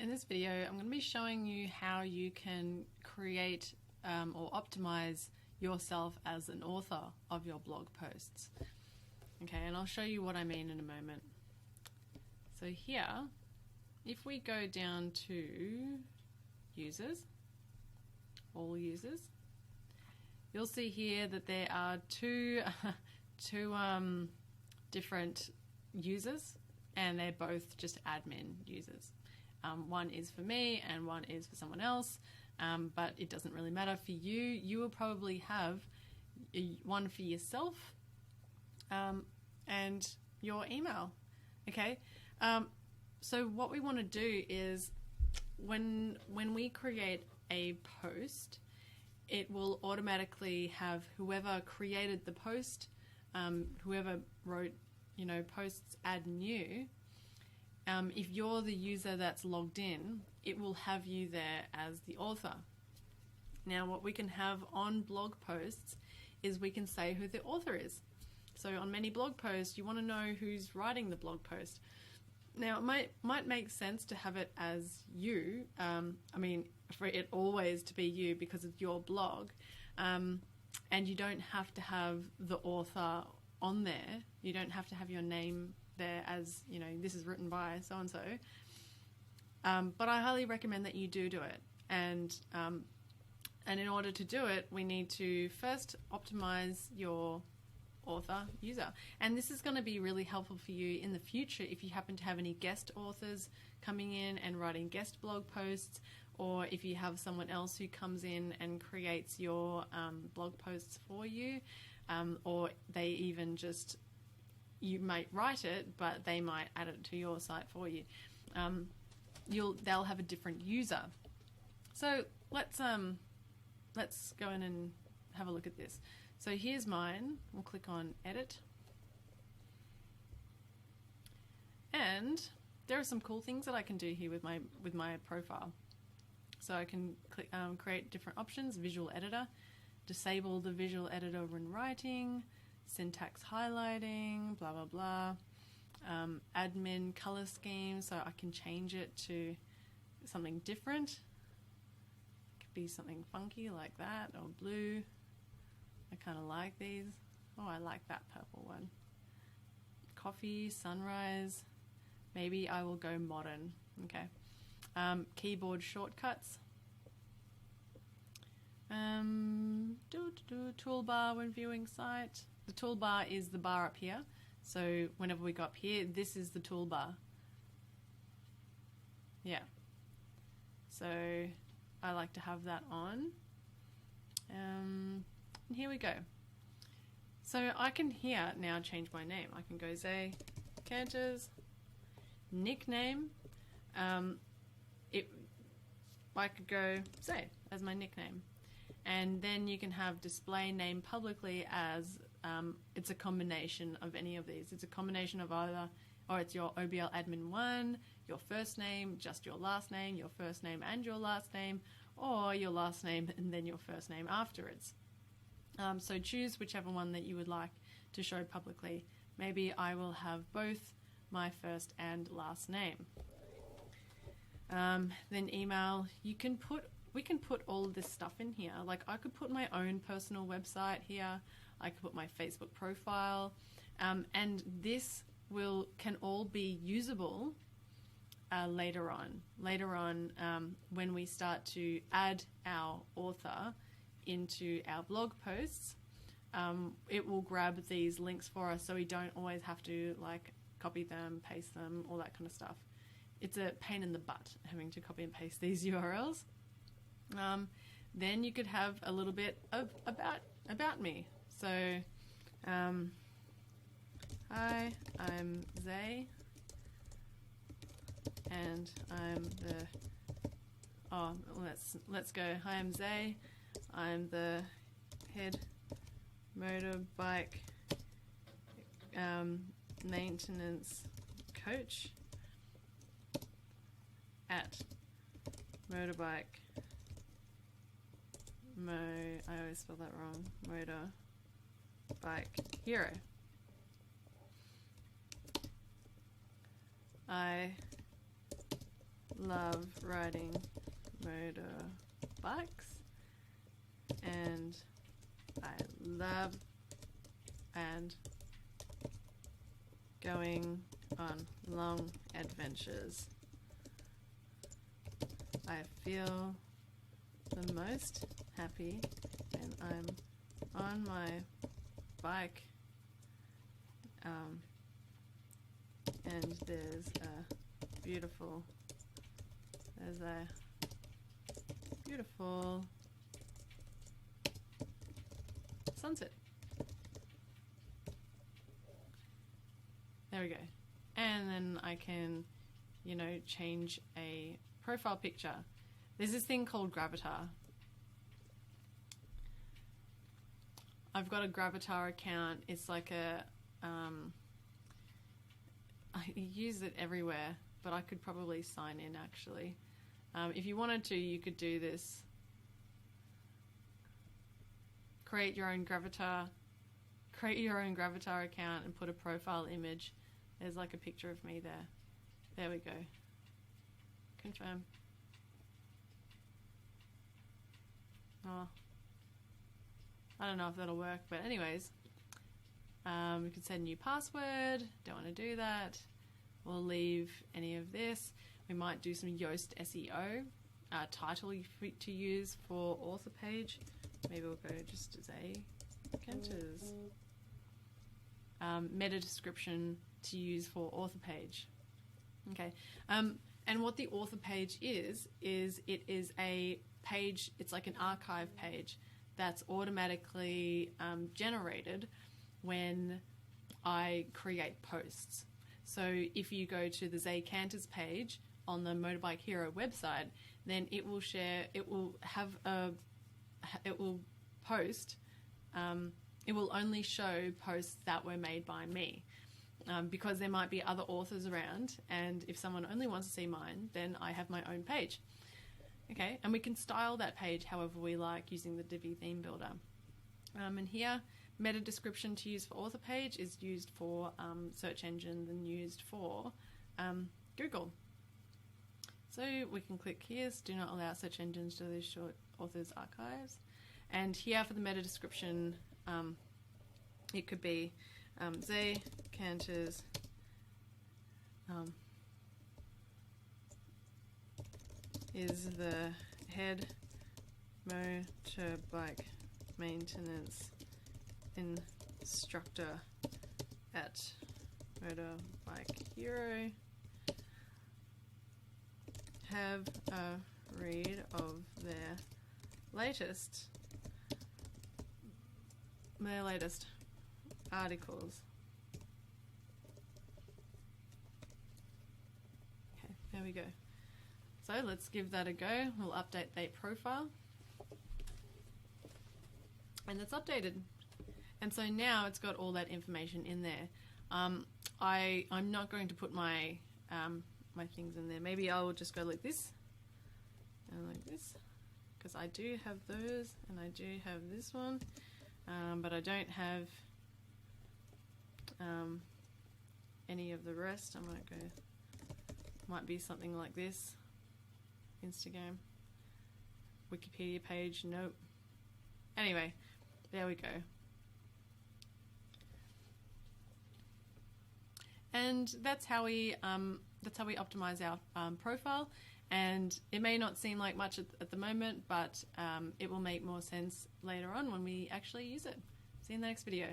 In this video, I'm going to be showing you how you can create or optimize yourself as an author of your blog posts. Okay, and I'll show you what I mean in a moment. So here, if we go down to users, all users, you'll see here that there are two different users, and they're both just admin users. One is for me and one is for someone else, but it doesn't really matter for you. You will probably have one for yourself and your email. Okay, so what we want to do is when we create a post, it will automatically have whoever created the post, whoever wrote, posts add new. If you're the user that's logged in, it will have you there as the author. Now, what we can have on blog posts is we can say who the author is. So on many blog posts, you want to know who's writing the blog post. Now, it might make sense to have it as you. For it always to be you because it's your blog. And you don't have to have the author on there. You don't have to have your name there as, this is written by so-and-so. But I highly recommend that you do it. And in order to do it, we need to first optimize your author user. And this is going to be really helpful for you in the future if you happen to have any guest authors coming in and writing guest blog posts, or if you have someone else who comes in and creates your blog posts for you, or they even just, you might write it, but they might add it to your site for you. They'll have a different user. So let's go in and have a look at this. So here's mine. We'll click on Edit. And there are some cool things that I can do here with my profile. So I can click, create different options, visual editor, disable the visual editor when writing, syntax highlighting, blah, blah, blah, admin color scheme, so I can change it to something different. It could be something funky like that, or blue. I kind of like these. Oh, I like that purple one. Coffee, sunrise. Maybe I will go modern. Okay. Keyboard shortcuts. Toolbar when viewing site. The toolbar is the bar up here. So whenever we go up here, this is the toolbar. Yeah. So I like to have that on. And here we go. So I can here now change my name. I can go Zay Canters, nickname. I could go Zay as my nickname. And then you can have display name publicly as, it's a combination of any of these. It's a combination of either, or it's your OBL admin 1, your first name, just your last name, your first name and your last name, or your last name and then your first name afterwards. So choose whichever one that you would like to show publicly. Maybe I will have both my first and last name. Then email, we can put all of this stuff in here. Like I could put my own personal website here. I could put my Facebook profile, and this can all be usable later on. Later on, when we start to add our author into our blog posts, it will grab these links for us, so we don't always have to copy them, paste them, all that kind of stuff. It's a pain in the butt having to copy and paste these URLs. Then you could have a little bit of about me. So, hi, I'm Zay, and I'm the. Oh, let's go. Hi, I'm Zay. I'm the head motorbike maintenance coach at Motorbike. I always spell that wrong. Motorbike Hero. I love riding motorbikes, and I love and going on long adventures. I feel the most happy when I'm on my bike, and there's a beautiful sunset. There we go. And then I can, you know, change a profile picture. There's this thing called Gravatar. I've got a Gravatar account. It's like a, I use it everywhere, but I could probably sign in actually. If you wanted to, you could do this. Create your own Gravatar account and put a profile image. There's like a picture of me there. There we go. Confirm. Oh, I don't know if that'll work, but anyways, we could set a new password. Don't want to do that. We'll leave any of this. We might do some Yoast SEO, title to use for author page. Maybe we'll go just Zay Canters. Meta description to use for author page. Okay. And what the author page is it is a page, it's like an archive page that's automatically generated when I create posts. So if you go to the Zay Canters page on the Motorbike Hero website, then it will post, it will only show posts that were made by me. Because there might be other authors around, and if someone only wants to see mine, then I have my own page. Okay, and we can style that page however we like using the Divi theme builder. And here, meta description to use for author page is used for search engine and used for Google. So we can click here, do not allow search engines to these short authors archives. And here for the meta description, it could be Zay Canters is the head motorbike maintenance instructor at Motorbike Hero. Have a read of their latest articles. Okay, there we go. So let's give that a go. We'll update the profile. And it's updated. And so now it's got all that information in there. I'm not going to put my my things in there. Maybe I will just go like this and like this, because I do have those and I do have this one, but I don't have any of the rest. I might go, might be something like this. Instagram, Wikipedia page, nope. Anyway, there we go. And that's how we optimize our profile. And it may not seem like much at the moment, but it will make more sense later on when we actually use it. See you in the next video.